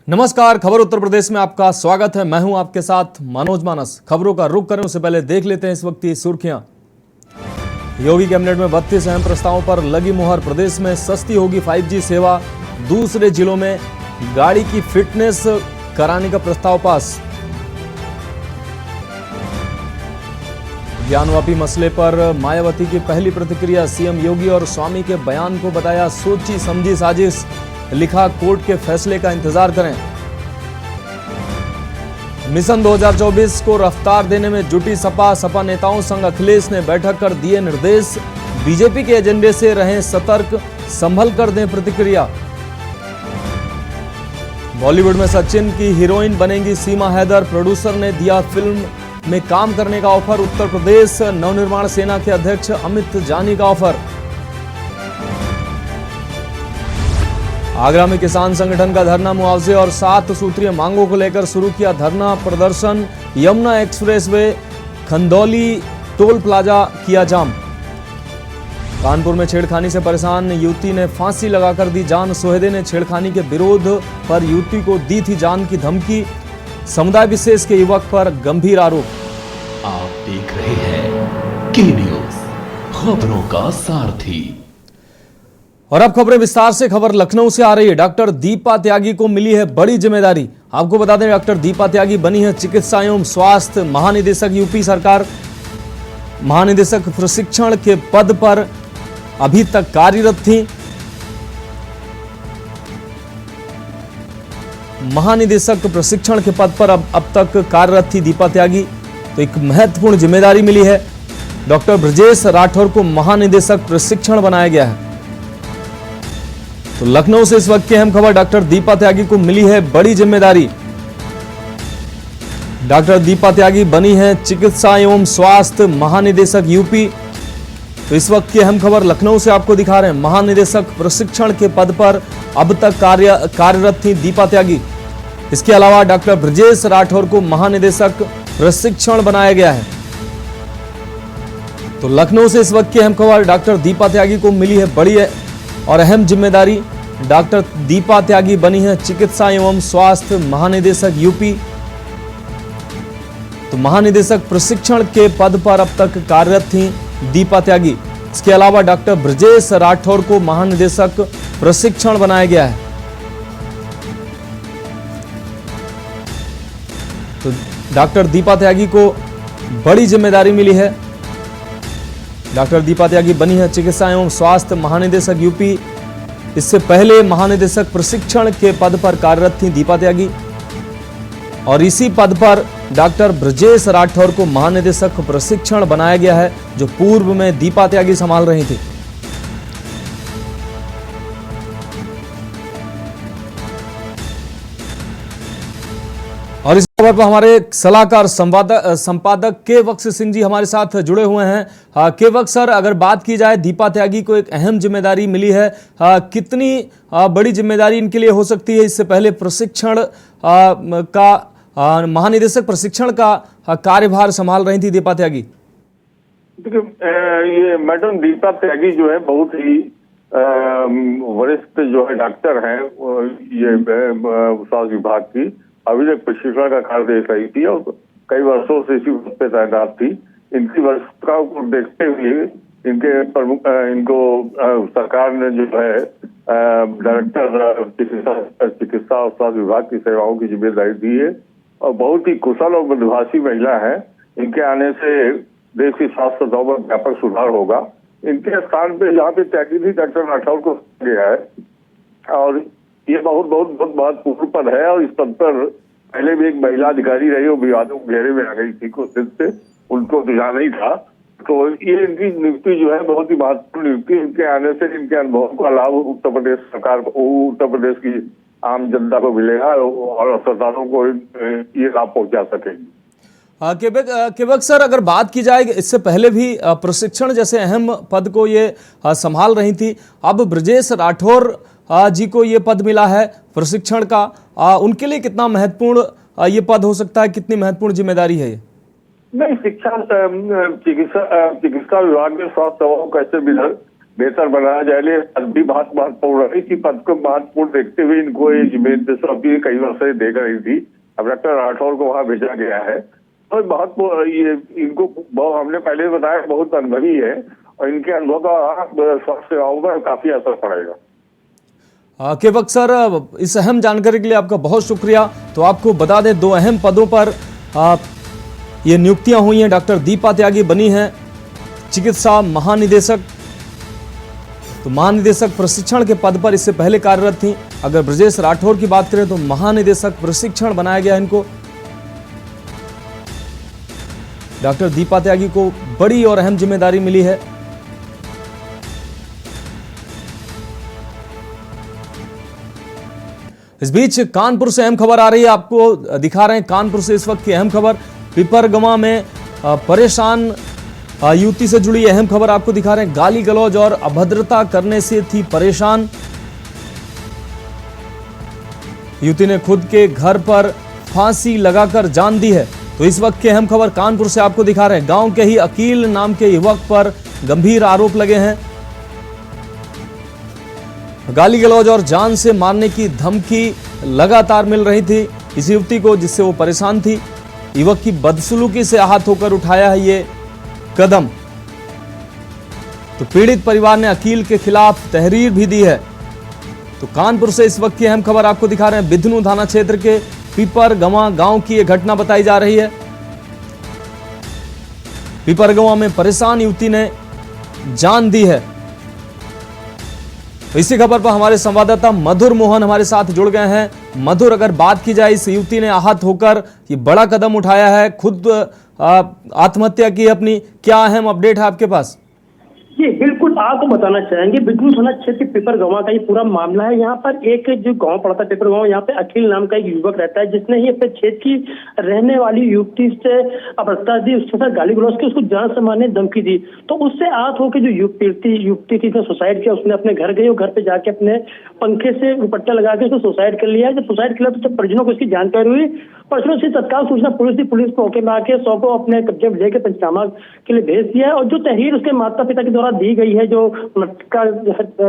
नमस्कार, खबर उत्तर प्रदेश में आपका स्वागत है। मैं हूं आपके साथ मनोज मानस। खबरों का रुख करें उससे पहले देख लेते हैं इस वक्त की सुर्खियां। योगी कैबिनेट में 32 अहम प्रस्तावों पर लगी मुहर। प्रदेश में सस्ती होगी 5G सेवा। दूसरे जिलों में गाड़ी की फिटनेस कराने का प्रस्ताव पास। ज्ञानवापी मसले पर मायावती की पहली प्रतिक्रिया। सीएम योगी और स्वामी के बयान को बताया सोची समझी साजिश। लिखा कोर्ट के फैसले का इंतजार करें। मिशन 2024 को रफ्तार देने में जुटी सपा नेताओं संग अखिलेश ने बैठक कर दिए निर्देश। बीजेपी के एजेंडे से रहें सतर्क, संभल कर दें प्रतिक्रिया। बॉलीवुड में सचिन की हीरोइन बनेंगी सीमा हैदर। प्रोड्यूसर ने दिया फिल्म में काम करने का ऑफर। उत्तर प्रदेश नवनिर्माण सेना के अध्यक्ष अमित जानी का ऑफर। आगरा में किसान संगठन का धरना। मुआवजे और 7 सूत्रीय मांगों को लेकर शुरू किया धरना प्रदर्शन। Yamuna expressway Khandauli toll plaza किया जाम। कानपुर में छेड़खानी से परेशान युवती ने फांसी लगाकर दी जान। सोहेदे ने छेड़खानी के विरोध पर युवती को दी थी जान की धमकी। समुदाय विशेष के युवक पर गंभीर आरोप। आप देख रहे हैं के न्यूज, खबरों का सारथी। और अब खबरें विस्तार से। खबर लखनऊ से आ रही है। डॉक्टर दीपा त्यागी को मिली है बड़ी जिम्मेदारी। आपको बता दें, डॉक्टर दीपा त्यागी बनी है चिकित्सा एवं स्वास्थ्य महानिदेशक यूपी सरकार। महानिदेशक प्रशिक्षण के पद पर अभी तक कार्यरत थी। महानिदेशक प्रशिक्षण के पद पर अब तक कार्यरत थी दीपा त्यागी। तो एक महत्वपूर्ण जिम्मेदारी मिली है। डॉक्टर ब्रजेश राठौर को महानिदेशक प्रशिक्षण बनाया गया है। तो लखनऊ से इस वक्त की अहम खबर। डॉक्टर दीपा त्यागी को मिली है बड़ी जिम्मेदारी। डॉक्टर दीपा त्यागी बनी है चिकित्सा एवं स्वास्थ्य महानिदेशक यूपी। तो इस वक्त की अहम खबर लखनऊ से आपको दिखा रहे हैं। महानिदेशक प्रशिक्षण के पद पर अब तक कार्यरत थी दीपा त्यागी। इसके अलावा डॉक्टर ब्रजेश राठौर को महानिदेशक प्रशिक्षण बनाया गया है। तो लखनऊ से इस वक्त की अहम खबर। डॉक्टर दीपा त्यागी को मिली है बड़ी और अहम जिम्मेदारी। डॉक्टर दीपा त्यागी बनी है चिकित्सा एवं स्वास्थ्य महानिदेशक यूपी। तो महानिदेशक प्रशिक्षण के पद पर अब तक कार्यरत थी दीपा त्यागी। इसके अलावा डॉक्टर ब्रजेश राठौर को महानिदेशक प्रशिक्षण बनाया गया है। तो डॉक्टर दीपा त्यागी को बड़ी जिम्मेदारी मिली है। डॉक्टर दीपा त्यागी बनी है चिकित्सा एवं स्वास्थ्य महानिदेशक यूपी। इससे पहले महानिदेशक प्रशिक्षण के पद पर कार्यरत थी दीपा त्यागी और इसी पद पर डॉक्टर ब्रजेश राठौर को महानिदेशक प्रशिक्षण बनाया गया है, जो पूर्व में दीपा त्यागी संभाल रही थी। और इस खबर पर हमारे सलाहकार संपादक के वक्स सिंह जी हमारे साथ जुड़े हुए हैं। के वक्स सर, अगर बात की जाए दीपा त्यागी को एक अहम जिम्मेदारी मिली है, कितनी बड़ी जिम्मेदारी इनके लिए हो सकती है? इससे पहले प्रशिक्षण का महानिदेशक प्रशिक्षण का कार्यभार संभाल रही थी दीपा त्यागी। देखिए, ये मैडम दीपा त्यागी जो है बहुत ही वरिष्ठ जो है डॉक्टर हैं। ये स्वास्थ्य विभाग की अभी तक प्रशिक्षण का कार्य देख रही थी और कई वर्षों से इसी पद पे तैनात थी। इनकी वरिष्ठता को देखते हुए इनको सरकार ने जो है डायरेक्टर चिकित्सा और स्वास्थ्य विभाग की सेवाओं की जिम्मेदारी दी है और बहुत ही कुशल और मध्यभाषी महिला है। इनके आने से देश की स्वास्थ्य सेवाओं में व्यापक सुधार होगा। इनके स्थान पे जहाँ पे त्यागी थी डॉक्टर राठौर को गया है और ये बहुत महत्वपूर्ण पद है। और इस पद पर पहले भी एक महिला अधिकारी रही और विवादों के घेरे में आ गई थी कुछ दिन से, उनको तुझा नहीं था। तो ये इनकी नियुक्ति जो है बहुत ही महत्वपूर्ण नियुक्ति। इनके आने से इनके अनुभव का लाभ उत्तर प्रदेश सरकार को, उत्तर प्रदेश की आम जनता को मिलेगा और अस्पतालों को ये लाभ पहुंचा सकेगी। केवक सर, अगर बात की जाए इससे पहले भी प्रशिक्षण जैसे अहम पद को ये संभाल रही थी, अब ब्रजेश राठौर जी को ये पद मिला है प्रशिक्षण का, उनके लिए कितना महत्वपूर्ण ये पद हो सकता है? कितनी महत्वपूर्ण जिम्मेदारी है ये? नहीं, चिकित्सा विभाग में स्वास्थ्य सेवाओं कैसे बेहतर बनाया जाए। पद भी बहुत महत्वपूर्ण है, इसी पद को महत्वपूर्ण देखते हुए इनको ये जिम्मेदारी सौंपी कई वर्ष से दे रही थी। अब डॉक्टर राठौर को वहां भेजा गया है। तो बहुत ये इनको हमने पहले बताया बहुत अनुभवी है और इनके अनुभव का स्वास्थ्य सेवाओं पर काफी असर पड़ेगा। के वक्त सर, इस अहम जानकारी के लिए आपका बहुत शुक्रिया। तो आपको बता दें, 2 अहम पदों पर ये नियुक्तियां हुई हैं। डॉक्टर दीपा त्यागी बनी हैं चिकित्सा महानिदेशक। तो महानिदेशक प्रशिक्षण के पद पर इससे पहले कार्यरत थी। अगर ब्रजेश राठौर की बात करें तो महानिदेशक प्रशिक्षण बनाया गया इनको। डॉक्टर दीपा त्यागी को बड़ी और अहम जिम्मेदारी मिली है। इस बीच कानपुर से अहम खबर आ रही है, आपको दिखा रहे हैं कानपुर से इस वक्त की अहम खबर। पिपरगमा में परेशान युवती से जुड़ी अहम खबर आपको दिखा रहे हैं। गाली गलौज और अभद्रता करने से थी परेशान। युवती ने खुद के घर पर फांसी लगाकर जान दी है। तो इस वक्त की अहम खबर कानपुर से आपको दिखा रहे हैं। गांव के ही अकील नाम के युवक पर गंभीर आरोप लगे हैं। गाली गलौज और जान से मारने की धमकी लगातार मिल रही थी इस युवती को, जिससे वो परेशान थी। युवक की बदसलूकी से आहत होकर उठाया है ये कदम। तो पीड़ित परिवार ने अकील के खिलाफ तहरीर भी दी है। तो कानपुर से इस वक्त की अहम खबर आपको दिखा रहे हैं। बिधनू थाना क्षेत्र के पिपरगमा गांव की यह घटना बताई जा रही है। पिपरगमा में परेशान युवती ने जान दी है। तो इसी खबर पर हमारे संवाददाता मधुर मोहन हमारे साथ जुड़ गए हैं। मधुर, अगर बात की जाए, इस युवती ने आहत होकर ये बड़ा कदम उठाया है, खुद आत्महत्या की अपनी, क्या अहम अपडेट है आपके पास? जी बिल्कुल, आपको बताना चाहेंगे बिधनू थाना क्षेत्र पिपरगवा का ये पूरा मामला है। यहाँ पर एक जो गांव पड़ता है पिपरगवा, यहाँ पे अखिल नाम का एक युवक रहता है, जिसने ही अपने क्षेत्र की रहने वाली युवती से अपराध दी, उसके साथ गाली गलौज की, उसको जान से मारने धमकी दी। तो उससे आहत होकर जो युवती थी उसने सुसाइड किया। उसने अपने घर गई और घर पे जाके अपने पंखे से दुपट्टा लगा के उसने सुसाइड कर लिया। जब सुसाइड किया तो परिजनों को इसकी जानकारी हुई, परिजनों से तत्काल सूचना पुलिस मौके में आके 100 को अपने कब्जे में लेकर पंचनामा के लिए भेज दिया है। और जो तहरीर उसके माता पिता के द्वारा दी गई है, जो मृतका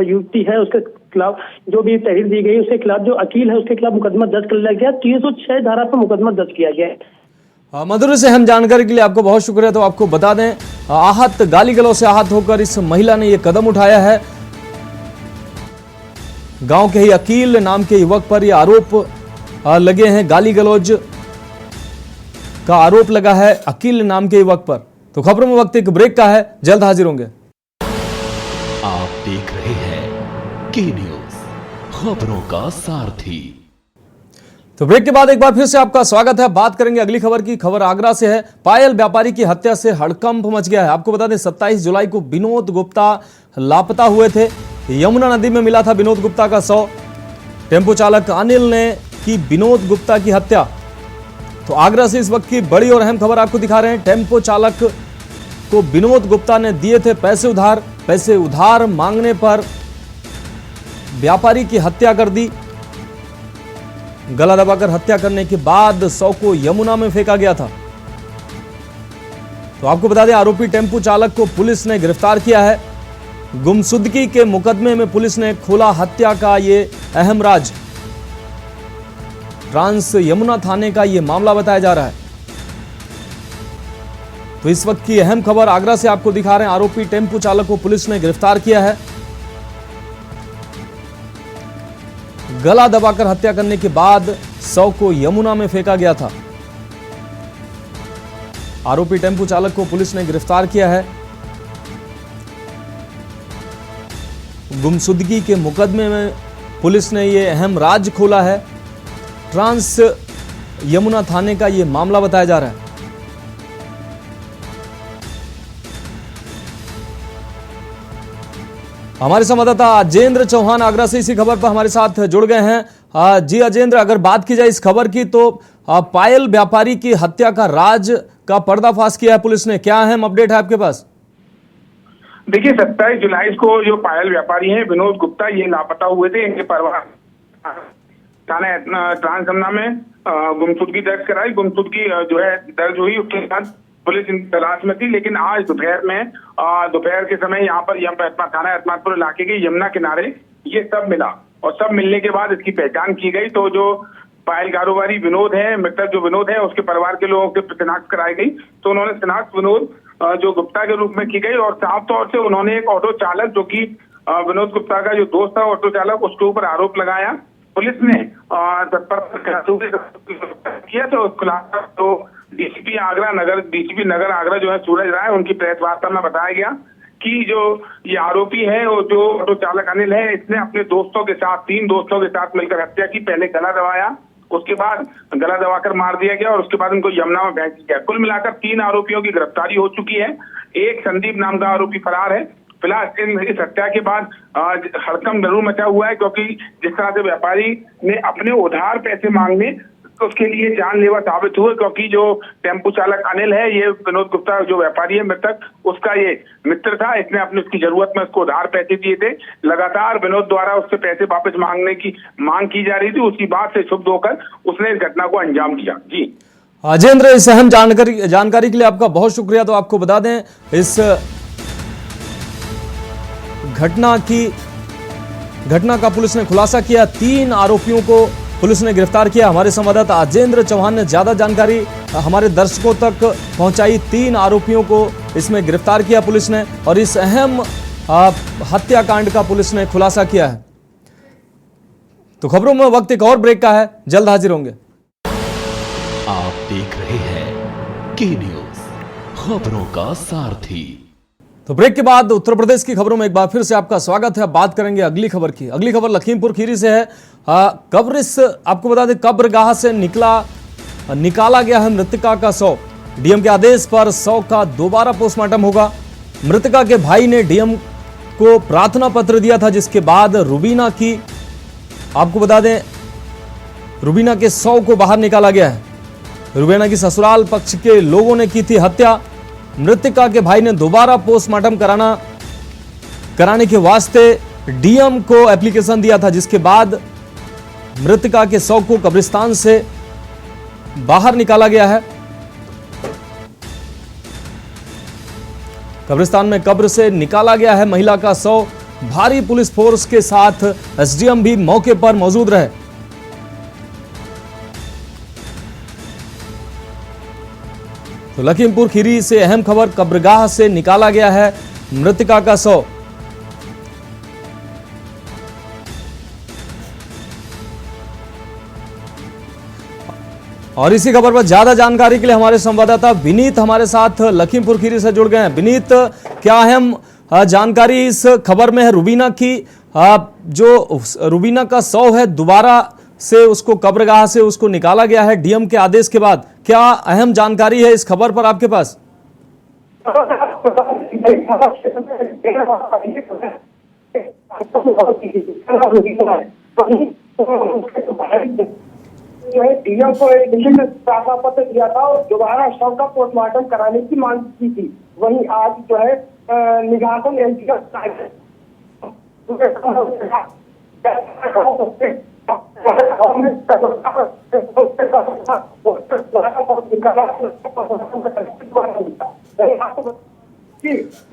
युवती है उसके खिलाफ जो भी तहरीर दी गई, उसके खिलाफ जो अकील है उसके खिलाफ मुकदमा दर्ज कर लिया गया। 306 धारा पर मुकदमा दर्ज किया गया है। मधुर से हम जानकारी के लिए आपको बहुत शुक्रिया। तो आपको बता दें, आहत गाली गलौज से आहत होकर इस महिला ने यह कदम उठाया है। गांव के ही अकील नाम के युवक पर यह आरोप लगे हैं, गाली गलौज का आरोप लगा है अकील नाम के युवक पर। तो खबरों में वक्त एक ब्रेक का है, जल्द हाजिर होंगे। आप देख रहे हैं के न्यूज, खबरों का सारथी। तो ब्रेक के बाद एक बार फिर से आपका स्वागत है। बात करेंगे अगली खबर की। खबर आगरा से है। पायल व्यापारी की हत्या से हड़कंप मच गया है। आपको बता दें, 27 जुलाई को विनोद गुप्ता लापता हुए थे। यमुना नदी में मिला था विनोद गुप्ता का शव। टेम्पो चालक अनिल ने की विनोद गुप्ता की हत्या। तो आगरा से इस वक्त की बड़ी और अहम खबर आपको दिखा रहे हैं। टेम्पो चालक को विनोद गुप्ता ने दिए थे पैसे उधार मांगने पर व्यापारी की हत्या कर दी। गला दबाकर हत्या करने के बाद शव को यमुना में फेंका गया था। तो आपको बता दें, आरोपी टेम्पो चालक को पुलिस ने गिरफ्तार किया है। गुमशुदगी के मुकदमे में पुलिस ने खोला हत्या का ये अहम राज। ट्रांस यमुना थाने का यह मामला बताया जा रहा है। तो इस वक्त की अहम खबर आगरा से आपको दिखा रहे हैं। आरोपी टेम्पो चालक को पुलिस ने गिरफ्तार किया है। गला दबाकर हत्या करने के बाद शव को यमुना में फेंका गया था। आरोपी टेम्पो चालक को पुलिस ने गिरफ्तार किया है। गुमशुदगी के मुकदमे में पुलिस ने यह अहम राज खोला है। ट्रांस यमुना थाने का यह मामला बताया जा रहा है। हमारे संवाददाता अजेंद्र चौहान आगरा से इसी खबर पर हमारे साथ जुड़ गए हैं। जी अजेंद्र, अगर बात की जाए इस खबर की, तो पायल व्यापारी की हत्या का राज का पर्दाफाश किया है पुलिस ने। क्या अहम अपडेट है आपके पास? देखिए, 27 जुलाई को जो पायल व्यापारी हैं विनोद गुप्ता, ये लापता हुए थे। इनके परिवार थाना ट्रांस यमुना में गुमशुदगी दर्ज कराई। गुमशुदगी जो है दर्ज हुई, उसके बाद पुलिस इन तलाश में थी। लेकिन आज दोपहर के समय यहाँ पर थाना एतमादपुर इलाके के यमुना किनारे ये सब मिला और सब मिलने के बाद इसकी पहचान की गई। तो जो पायल कारोबारी विनोद है, मृतक जो विनोद है, उसके परिवार के लोगों से शिनाख्त कराई गई। तो उन्होंने शिनाख्त विनोद जो गुप्ता के रूप में की गई और साफ तौर से उन्होंने एक ऑटो चालक जो कि विनोद गुप्ता का जो दोस्त था ऑटो चालक, उसके ऊपर आरोप लगाया। पुलिस ने किया तो खुलासा तो डीसीपी नगर आगरा जो है सूरज राय, उनकी प्रेस वार्ता में बताया गया कि जो ये आरोपी है वो जो ऑटो चालक अनिल है, इसने अपने दोस्तों के साथ 3 दोस्तों के साथ मिलकर हत्या की। पहले गला दबाया, उसके बाद गला दबाकर मार दिया गया और उसके बाद उनको यमुना में फेंक दिया गया। कुल मिलाकर 3 आरोपियों की गिरफ्तारी हो चुकी है। एक संदीप नाम का आरोपी फरार है। फिलहाल इस हत्या के बाद हड़कंप जरूर मचा हुआ है, क्योंकि जिस तरह से व्यापारी ने अपने उधार पैसे मांगने उसके लिए जानलेवा साबित हुए, क्योंकि जो टेम्पो चालक अनिल है, ये विनोद गुप्ता जो व्यापारी है मृतक, उसका ये मित्र था। इसने अपने उसकी जरूरत में उसको उधार पैसे दिए थे। लगातार विनोद द्वारा उससे पैसे वापस मांगने की मांग की जा रही थी। उसी बात से क्षुब्ध होकर उसने इस घटना को अंजाम दिया। जी अजेंद्र, इस अहम जानकारी के लिए आपका बहुत शुक्रिया। तो आपको बता दें, इस घटना का पुलिस ने खुलासा किया। 3 आरोपियों को पुलिस ने गिरफ्तार किया। हमारे संवाददाता अजेंद्र चौहान ने ज्यादा जानकारी हमारे दर्शकों तक पहुंचाई। 3 आरोपियों को इसमें गिरफ्तार किया पुलिस ने और इस अहम हत्याकांड का पुलिस ने खुलासा किया है। तो खबरों में वक्त एक और ब्रेक का है, जल्द हाजिर होंगे। आप देख रहे हैं के न्यूज, खबरों का सारथी। तो ब्रेक के बाद उत्तर प्रदेश की खबरों में एक बार फिर से आपका स्वागत है। बात करेंगे अगली खबर की। अगली खबर लखीमपुर खीरी से है। आपको बता दें, कब्रगाह से निकाला गया है मृतका का शव। डीएम के आदेश पर शव का दोबारा पोस्टमार्टम होगा। मृतका के भाई ने डीएम को प्रार्थना पत्र दिया था, जिसके बाद आपको बता दें, रुबीना के शव को बाहर निकाला गया है। रुबीना की ससुराल पक्ष के लोगों ने की थी हत्या। मृतका के भाई ने दोबारा पोस्टमार्टम कराने के वास्ते डीएम को एप्लीकेशन दिया था, जिसके बाद मृतका के शव को कब्रिस्तान से बाहर निकाला गया है। कब्रिस्तान में कब्र से निकाला गया है महिला का शव। भारी पुलिस फोर्स के साथ एसडीएम भी मौके पर मौजूद रहे। तो लखीमपुर खीरी से अहम खबर, कब्रगाह से निकाला गया है मृतका का शव। और इसी खबर पर ज्यादा जानकारी के लिए हमारे संवाददाता विनीत हमारे साथ लखीमपुर खीरी से जुड़ गए हैं। विनीत, क्या अहम जानकारी इस खबर में है? रुबीना की जो रुबीना का शव है, दोबारा से उसको कब्रगाह से उसको निकाला गया है डीएम के आदेश के बाद। क्या अहम जानकारी है इस खबर पर आपके पास? डीएम को लिखित प्रार्थना पत्र दिया था और दोबारा शव का पोस्टमार्टम कराने की मांग की थी। वहीं आज जो है निगाहन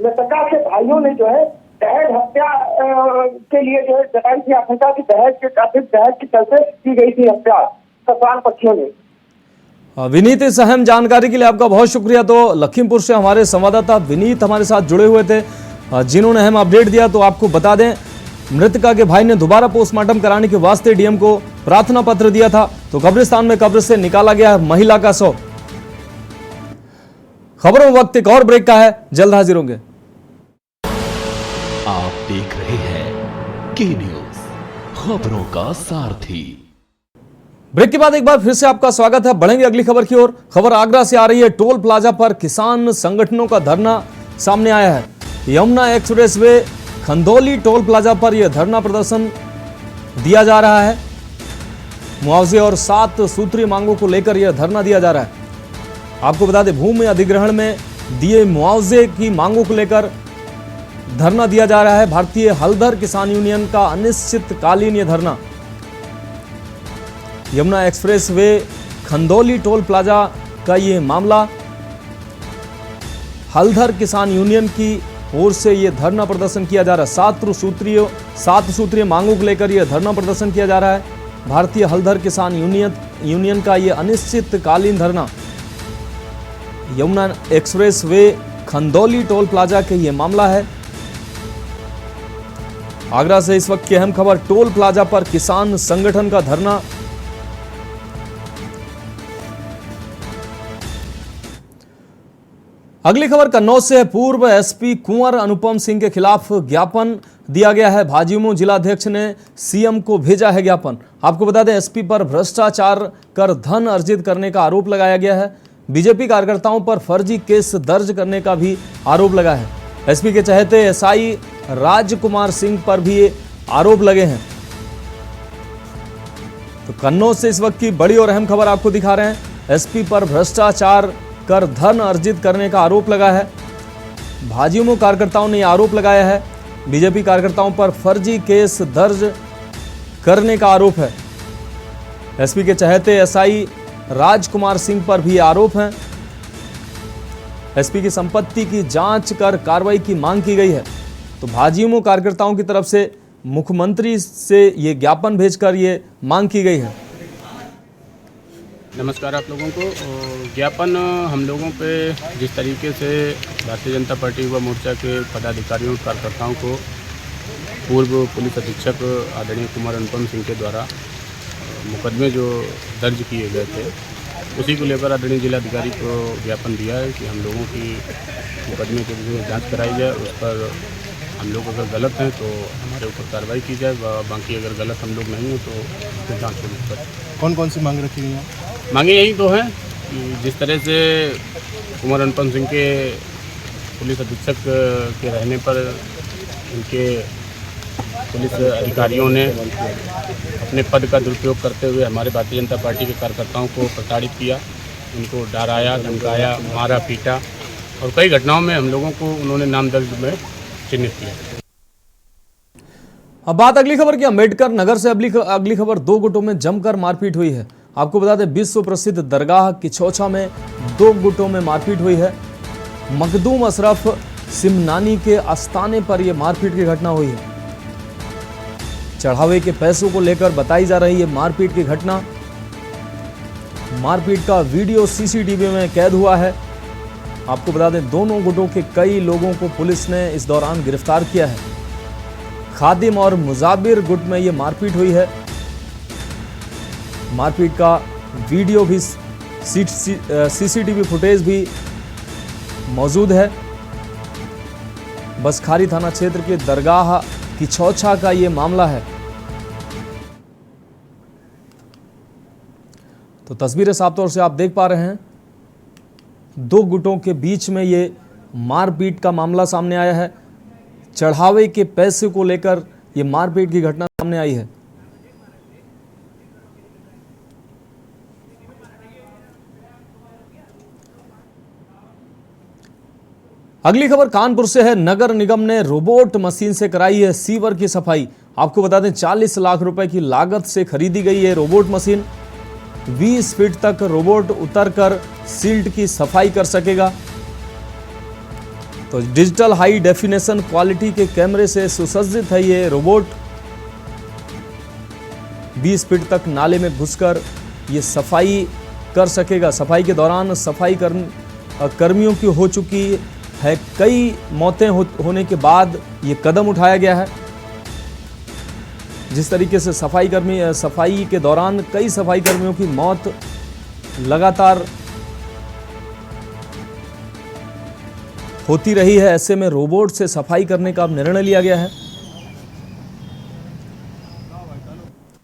मृतका के भाइयों ने जो है दहेज हत्या के लिए जो है जताई थी आशंका की दहेज के चलते की गई थी हत्या ससुराल पक्षियों ने। विनीत, इस अहम जानकारी के लिए आपका बहुत शुक्रिया। तो लखीमपुर से हमारे संवाददाता विनीत हमारे साथ जुड़े हुए थे, जिन्होंने अहम अपडेट दिया। तो आपको बता दें, मृतका के भाई ने दोबारा पोस्टमार्टम कराने के वास्ते डीएम को प्रार्थना पत्र दिया था। तो कब्रिस्तान में कब्र से निकाला गया महिला का शव। खबरों में वक्त एक और ब्रेक का है, जल्द हाजिर होंगे। आप देख रहे हैं के न्यूज, खबरों का सारथी। ब्रेक के बाद एक बार फिर से आपका स्वागत है। बढ़ेंगे अगली खबर की ओर। खबर आगरा से आ रही है। टोल प्लाजा पर किसान संगठनों का धरना सामने आया है। Yamuna expressway Khandauli toll plaza पर यह धरना प्रदर्शन दिया जा रहा है। मुआवजे और 7 सूत्रीय मांगों को लेकर यह धरना दिया जा रहा है। आपको बता दें, भूमि अधिग्रहण में दिए मुआवजे की मांगों को लेकर धरना दिया जा रहा है। भारतीय हलधर किसान यूनियन का अनिश्चितकालीन यह धरना Yamuna express way Khandauli toll plaza का ये मामला। हल्दर किसान यूनियन की ओर से ये धरना प्रदर्शन किया जा रहा है। 7 सूत्रीय मांगों को लेकर यह धरना प्रदर्शन किया जा रहा है। भारतीय हल्दर किसान यूनियन का ये अनिश्चितकालीन धरना Yamuna express way Khandauli toll plaza के ये मामला है। आगरा से इस वक्त की अहम खबर, टोल प्लाजा पर किसान संगठन का धरना। अगली खबर कन्नौज से है। पूर्व एसपी कुंवर अनुपम सिंह के खिलाफ ज्ञापन दिया गया है। भाजयुमो जिलाध्यक्ष ने सीएम को भेजा है ज्ञापन। आपको बता दें, एसपी पर भ्रष्टाचार कर धन अर्जित करने का आरोप लगाया गया है। बीजेपी कार्यकर्ताओं पर फर्जी केस दर्ज करने का भी आरोप लगा है। एसपी के चहेते एसआई राजकुमार सिंह पर भी ये आरोप लगे हैं। तो कन्नौज से इस वक्त की बड़ी और अहम खबर आपको दिखा रहे हैं। एसपी पर भ्रष्टाचार कर धन अर्जित करने का आरोप लगा है। भाजयुमो कार्यकर्ताओं ने आरोप लगाया है। बीजेपी कार्यकर्ताओं पर फर्जी केस दर्ज करने का आरोप है। एसपी के चहेते एसआई राजकुमार सिंह पर भी आरोप है। एसपी की संपत्ति की जांच कर कार्रवाई की मांग की गई है। तो भाजयुमो कार्यकर्ताओं की तरफ से मुख्यमंत्री से ये ज्ञापन भेजकर ये मांग की गई है। नमस्कार आप लोगों को। ज्ञापन हम लोगों पे जिस तरीके से भारतीय जनता पार्टी युवा मोर्चा के पदाधिकारियों कार्यकर्ताओं को पूर्व पुलिस अधीक्षक आदरणीय कुंवर अनुपम सिंह के द्वारा मुकदमे जो दर्ज किए गए थे, उसी को लेकर आदरणीय जिलाधिकारी को ज्ञापन दिया है कि हम लोगों की मुकदमे के विषय में जाँच कराई जाए। उस पर हम लोग अगर गलत हैं तो हमारे ऊपर कार्रवाई की जाए, बाकी अगर गलत हम लोग नहीं हैं तो जाँच होने पर। कौन कौन सी मांग रखी गई हैं? मांगे यही तो हैं कि जिस तरह से कुंवर अनुपम सिंह के पुलिस अधीक्षक के रहने पर उनके पुलिस अधिकारियों ने अपने पद का दुरुपयोग करते हुए हमारे भारतीय जनता पार्टी के कार्यकर्ताओं को प्रताड़ित किया, उनको डराया, धमकाया, मारा, पीटा और कई घटनाओं में हम लोगों को उन्होंने नामजद में चिन्हित किया। अब बात अगली खबर की। अम्बेडकर नगर से अगली खबर, 2 गुटों में जमकर मारपीट हुई है। आपको बता दें, विश्व प्रसिद्ध दरगाह किछोछा में 2 गुटों में मारपीट हुई है। मखदूम अशरफ सिमनानी के आस्थाने पर यह मारपीट की घटना हुई है। चढ़ावे के पैसों को लेकर बताई जा रही है मारपीट की घटना। मारपीट का वीडियो सीसीटीवी में कैद हुआ है। आपको बता दें, दोनों गुटों के कई लोगों को पुलिस ने इस दौरान गिरफ्तार किया है। खादिम और मुजाबिर गुट में यह मारपीट हुई है। मारपीट का वीडियो भी सीसीटीवी फुटेज भी मौजूद है। बसखारी थाना क्षेत्र के दरगाह किछोछा का यह मामला है। तो तस्वीरें साफ तौर से आप देख पा रहे हैं, 2 गुटों के बीच में ये मारपीट का मामला सामने आया है। चढ़ावे के पैसे को लेकर यह मारपीट की घटना सामने आई है। अगली खबर कानपुर से है। नगर निगम ने रोबोट मशीन से कराई है सीवर की सफाई। आपको बता दें, 40 लाख रुपए की लागत से खरीदी गई है रोबोट मशीन। 20 फीट तक रोबोट उतरकर सिल्ट की सफाई कर सकेगा। तो डिजिटल हाई डेफिनेशन क्वालिटी के कैमरे से सुसज्जित है ये रोबोट। 20 फीट तक नाले में घुसकर ये सफाई कर सकेगा। सफाई के दौरान सफाई कर्मियों की हो चुकी है कई मौतें होने के बाद ये कदम उठाया गया है। जिस तरीके से सफाई के दौरान कई सफाई कर्मियों की मौत लगातार होती रही है, ऐसे में रोबोट से सफाई करने का अब निर्णय लिया गया है।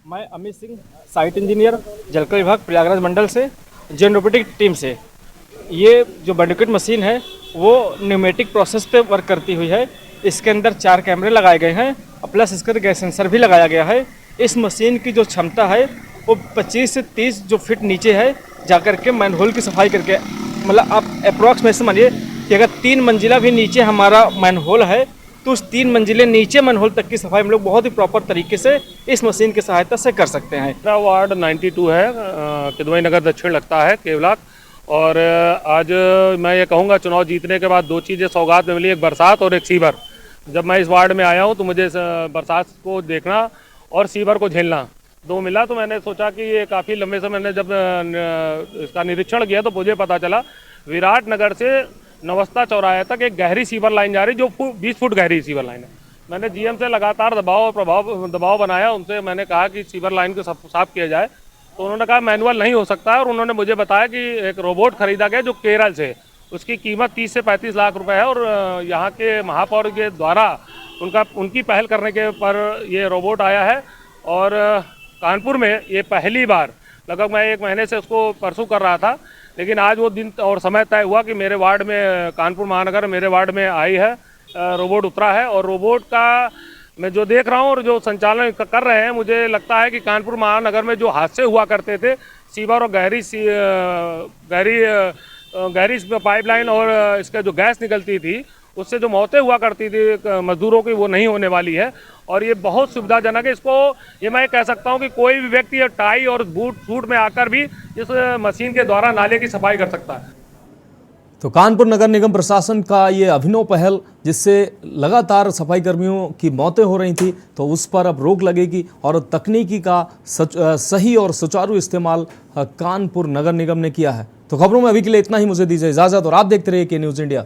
मैं अमित सिंह, साइट इंजीनियर, जलकर विभाग, प्रयागराज मंडल से, जेन रोबोटिक टीम से। ये जो बंडुकेट मशीन है वो न्यूमेटिक प्रोसेस पे वर्क करती हुई है। इसके अंदर 4 कैमरे लगाए गए हैं, प्लस इसका गैस सेंसर भी लगाया गया है। इस मशीन की जो क्षमता है वो 25 से 30 जो फीट नीचे है जाकर के मैनहोल की सफाई करके, मतलब आप अप्रॉक्सीमेशन मानिए कि अगर 3 मंजिला भी नीचे हमारा मैनहोल है तो उस 3 मंजिले नीचे मैनहोल तक की सफाई हम लोग बहुत ही प्रॉपर तरीके से इस मशीन की सहायता से कर सकते हैं। वार्ड 92 है, किदवई नगर दक्षिण लगता है केवलात, और आज मैं ये कहूँगा चुनाव जीतने के बाद दो चीज़ें सौगात में मिली, एक बरसात और एक सीवर। जब मैं इस वार्ड में आया हूँ तो मुझे बरसात को देखना और सीवर को झेलना दो मिला, तो मैंने सोचा कि ये काफ़ी लंबे समय मैंने जब इसका निरीक्षण किया तो मुझे पता चला विराट नगर से नवस्था चौराहे तक एक गहरी सीवर लाइन जा रही जो 20 फुट गहरी सीवर लाइन है। मैंने जीएम से लगातार दबाव बनाया, उनसे मैंने कहा कि सीवर लाइन को साफ किया जाए, तो उन्होंने कहा मैनुअल नहीं हो सकता है। और उन्होंने मुझे बताया कि एक रोबोट खरीदा गया जो केरल से, उसकी कीमत 30 से 35 लाख रुपए है और यहाँ के महापौर के द्वारा उनकी पहल करने के पर ये रोबोट आया है। और कानपुर में ये पहली बार, लगभग मैं 1 महीने से उसको परसू कर रहा था, लेकिन आज वो दिन और समय तय हुआ कि मेरे वार्ड में, कानपुर महानगर मेरे वार्ड में आई है, रोबोट उतरा है। और रोबोट का मैं जो देख रहा हूँ और जो संचालन कर रहे हैं, मुझे लगता है कि कानपुर महानगर में जो हादसे हुआ करते थे सीवर और गहरी पाइपलाइन और इसका जो गैस निकलती थी उससे जो मौतें हुआ करती थी मजदूरों की, वो नहीं होने वाली है। और ये बहुत सुविधाजनक है। इसको ये मैं कह सकता हूँ कि कोई भी व्यक्ति टाई और सूट में आकर भी इस मशीन के द्वारा नाले की सफाई कर सकता है। तो कानपुर नगर निगम प्रशासन का ये अभिनव पहल, जिससे लगातार सफाई कर्मियों की मौतें हो रही थी, तो उस पर अब रोक लगेगी और तकनीकी का सही और सुचारू इस्तेमाल कानपुर नगर निगम ने किया है। तो खबरों में अभी के लिए इतना ही, मुझे दीजिए इजाजत और आप देखते रहिए के न्यूज़ इंडिया।